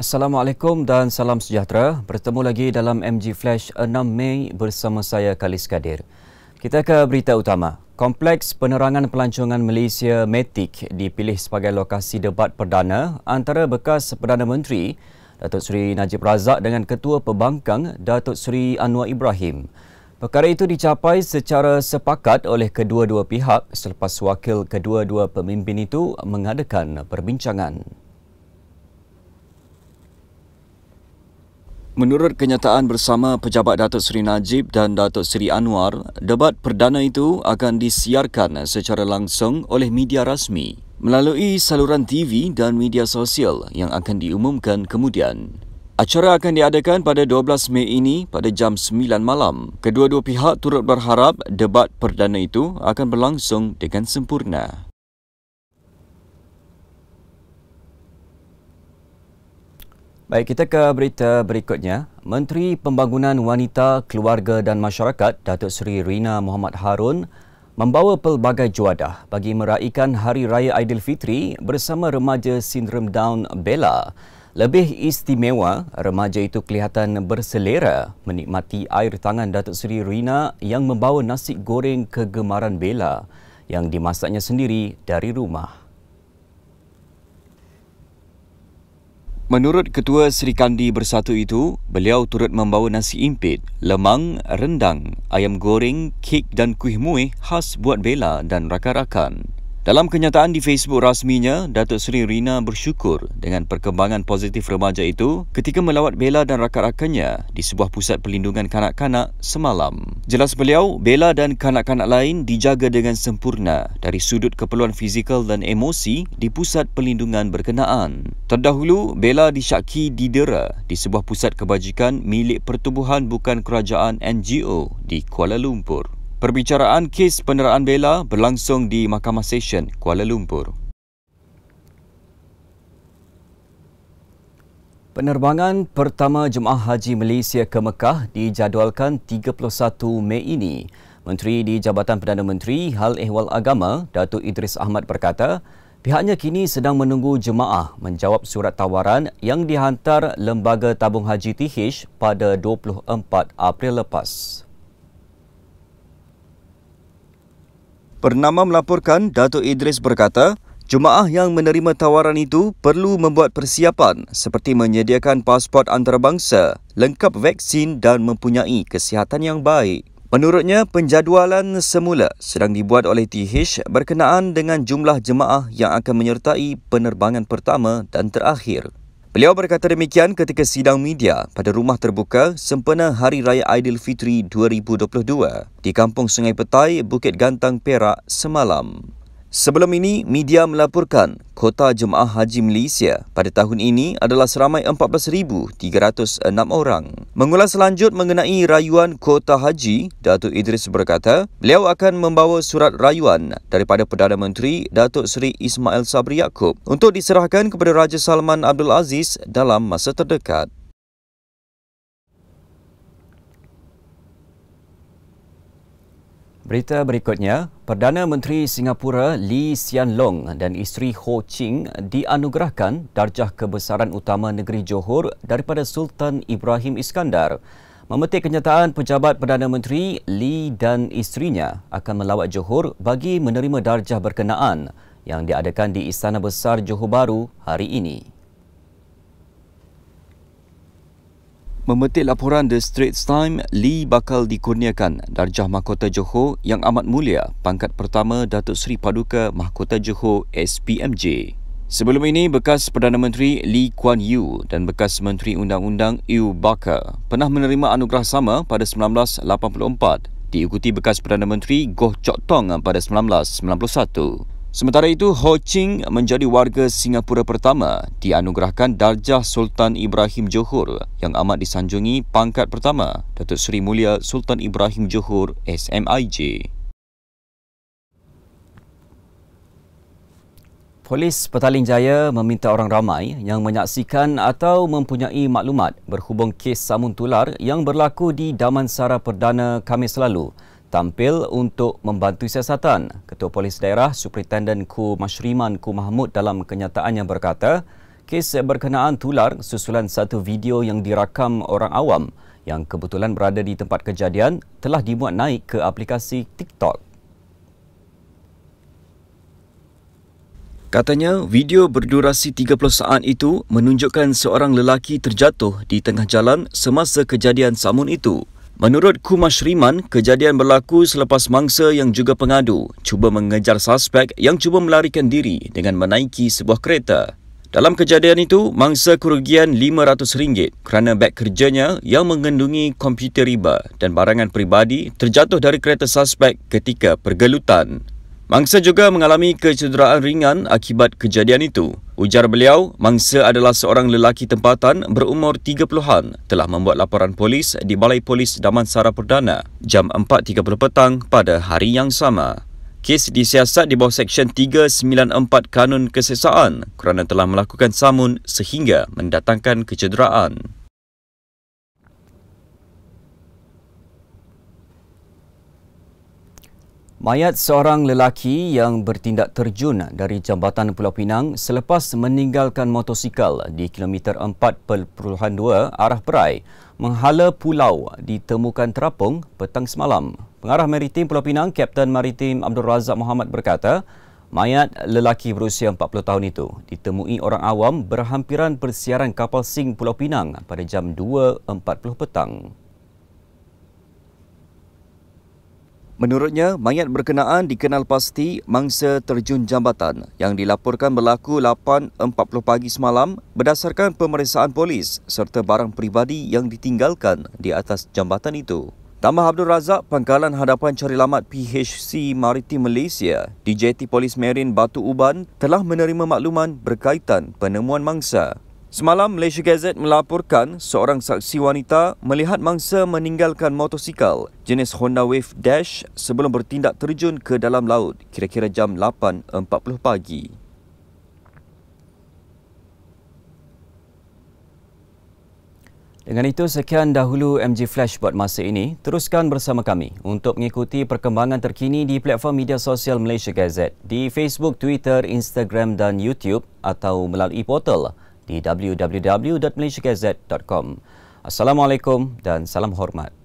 Assalamualaikum dan salam sejahtera. Bertemu lagi dalam MG Flash 6 Mei bersama saya Khalis Kadir. Kita ke berita utama. Kompleks Penerangan Pelancongan Malaysia Matic dipilih sebagai lokasi debat perdana antara bekas Perdana Menteri Datuk Seri Najib Razak dengan Ketua Pembangkang Datuk Seri Anwar Ibrahim. Perkara itu dicapai secara sepakat oleh kedua-dua pihak selepas wakil kedua-dua pemimpin itu mengadakan perbincangan. Menurut kenyataan bersama pejabat Datuk Seri Najib dan Datuk Seri Anwar, debat perdana itu akan disiarkan secara langsung oleh media rasmi melalui saluran TV dan media sosial yang akan diumumkan kemudian. Acara akan diadakan pada 12 Mei ini pada jam 9 malam. Kedua-dua pihak turut berharap debat perdana itu akan berlangsung dengan sempurna. Baik, kita ke berita berikutnya. Menteri Pembangunan Wanita, Keluarga dan Masyarakat Datuk Seri Rina Mohamed Harun membawa pelbagai juadah bagi meraikan Hari Raya Aidilfitri bersama remaja sindrom Down Bella. Lebih istimewa, remaja itu kelihatan berselera menikmati air tangan Datuk Seri Rina yang membawa nasi goreng kegemaran Bella yang dimasaknya sendiri dari rumah. Menurut Ketua Seri Kandi Bersatu itu, beliau turut membawa nasi impit, lemang, rendang, ayam goreng, kek dan kuih muih khas buat Bella dan rakan-rakan. Dalam kenyataan di Facebook rasminya, Datuk Seri Rina bersyukur dengan perkembangan positif remaja itu ketika melawat Bella dan rakan-rakannya di sebuah pusat perlindungan kanak-kanak semalam. Jelas beliau, Bella dan kanak-kanak lain dijaga dengan sempurna dari sudut keperluan fizikal dan emosi di pusat perlindungan berkenaan. Terdahulu, Bella disyaki didera di sebuah pusat kebajikan milik Pertubuhan Bukan Kerajaan NGO di Kuala Lumpur. Perbicaraan kes penderaan Bella berlangsung di Mahkamah Session Kuala Lumpur. Penerbangan pertama Jemaah Haji Malaysia ke Mekah dijadualkan 31 Mei ini. Menteri di Jabatan Perdana Menteri Hal Ehwal Agama, Datuk Idris Ahmad berkata, pihaknya kini sedang menunggu jemaah menjawab surat tawaran yang dihantar Lembaga Tabung Haji TH pada 24 April lepas. Pernama melaporkan, Datuk Idris berkata, jemaah yang menerima tawaran itu perlu membuat persiapan seperti menyediakan pasport antarabangsa, lengkap vaksin dan mempunyai kesihatan yang baik. Menurutnya, penjadualan semula sedang dibuat oleh TH berkenaan dengan jumlah jemaah yang akan menyertai penerbangan pertama dan terakhir. Beliau berkata demikian ketika sidang media pada rumah terbuka sempena Hari Raya Aidilfitri 2022 di Kampung Sungai Petai, Bukit Gantang, Perak semalam. Sebelum ini, media melaporkan kota jemaah haji Malaysia pada tahun ini adalah seramai 14,306 orang. Mengulas lanjut mengenai rayuan kota haji, Datuk Idris berkata, beliau akan membawa surat rayuan daripada Perdana Menteri Datuk Seri Ismail Sabri Yaakob untuk diserahkan kepada Raja Salman Abdul Aziz dalam masa terdekat. Berita berikutnya, Perdana Menteri Singapura Lee Hsien Loong dan isteri Ho Ching dianugerahkan darjah kebesaran utama negeri Johor daripada Sultan Ibrahim Iskandar. Memetik kenyataan, pejabat Perdana Menteri Lee dan isterinya akan melawat Johor bagi menerima darjah berkenaan yang diadakan di Istana Besar Johor Bahru hari ini. Memetik laporan The Straits Times, Lee bakal dikurniakan darjah Mahkota Johor yang amat mulia pangkat pertama Datuk Seri Paduka Mahkota Johor SPMJ. Sebelum ini, bekas Perdana Menteri Lee Kuan Yew dan bekas Menteri Undang-Undang Ew Barker pernah menerima anugerah sama pada 1984, diikuti bekas Perdana Menteri Goh Chok Tong pada 1991. Sementara itu, Ho Ching menjadi warga Singapura pertama dianugerahkan darjah Sultan Ibrahim Johor yang amat disanjungi pangkat pertama Datuk Seri Mulia Sultan Ibrahim Johor SMIJ. Polis Petaling Jaya meminta orang ramai yang menyaksikan atau mempunyai maklumat berhubung kes samun tular yang berlaku di Damansara Perdana Khamis lalu tampil untuk membantu siasatan. Ketua Polis Daerah Superintenden Ku Mashriman Ku Mahmud dalam kenyataannya berkata, Kes berkenaan tular susulan satu video yang dirakam orang awam yang kebetulan berada di tempat kejadian telah dimuat naik ke aplikasi TikTok. Katanya, video berdurasi 30 saat itu menunjukkan seorang lelaki terjatuh di tengah jalan semasa kejadian samun itu. Menurut Kumas Riman, kejadian berlaku selepas mangsa yang juga pengadu cuba mengejar suspek yang cuba melarikan diri dengan menaiki sebuah kereta. Dalam kejadian itu, mangsa kerugian RM500 kerana beg kerjanya yang mengandungi komputer riba dan barangan peribadi terjatuh dari kereta suspek ketika pergelutan. Mangsa juga mengalami kecederaan ringan akibat kejadian itu. Ujar beliau, mangsa adalah seorang lelaki tempatan berumur 30-an telah membuat laporan polis di Balai Polis Damansara Perdana jam 4.30 petang pada hari yang sama. Kes disiasat di bawah Seksyen 394 Kanun Kesesaan kerana telah melakukan samun sehingga mendatangkan kecederaan. Mayat seorang lelaki yang bertindak terjun dari Jambatan Pulau Pinang selepas meninggalkan motosikal di kilometer 4.2 arah Perai menghala pulau ditemukan terapung petang semalam. Pengarah Maritim Pulau Pinang, Kapten Maritim Abdul Razak Muhammad berkata, mayat lelaki berusia 40 tahun itu ditemui orang awam berhampiran persiaran kapal Sing Pulau Pinang pada jam 2.40 petang. Menurutnya, mayat berkenaan dikenal pasti mangsa terjun jambatan yang dilaporkan berlaku 8.40 pagi semalam berdasarkan pemeriksaan polis serta barang peribadi yang ditinggalkan di atas jambatan itu. Tambah Abdul Razak, Pangkalan Hadapan Carilamat PHC Maritim Malaysia, DJT Polis Marine Batu Uban telah menerima makluman berkaitan penemuan mangsa. Semalam, Malaysia Gazette melaporkan seorang saksi wanita melihat mangsa meninggalkan motosikal jenis Honda Wave Dash sebelum bertindak terjun ke dalam laut kira-kira jam 8.40 pagi. Dengan itu, sekian dahulu MG Flash buat masa ini. Teruskan bersama kami untuk mengikuti perkembangan terkini di platform media sosial Malaysia Gazette di Facebook, Twitter, Instagram dan YouTube atau melalui portal di www.malaysiagazette.com. Assalamualaikum dan salam hormat.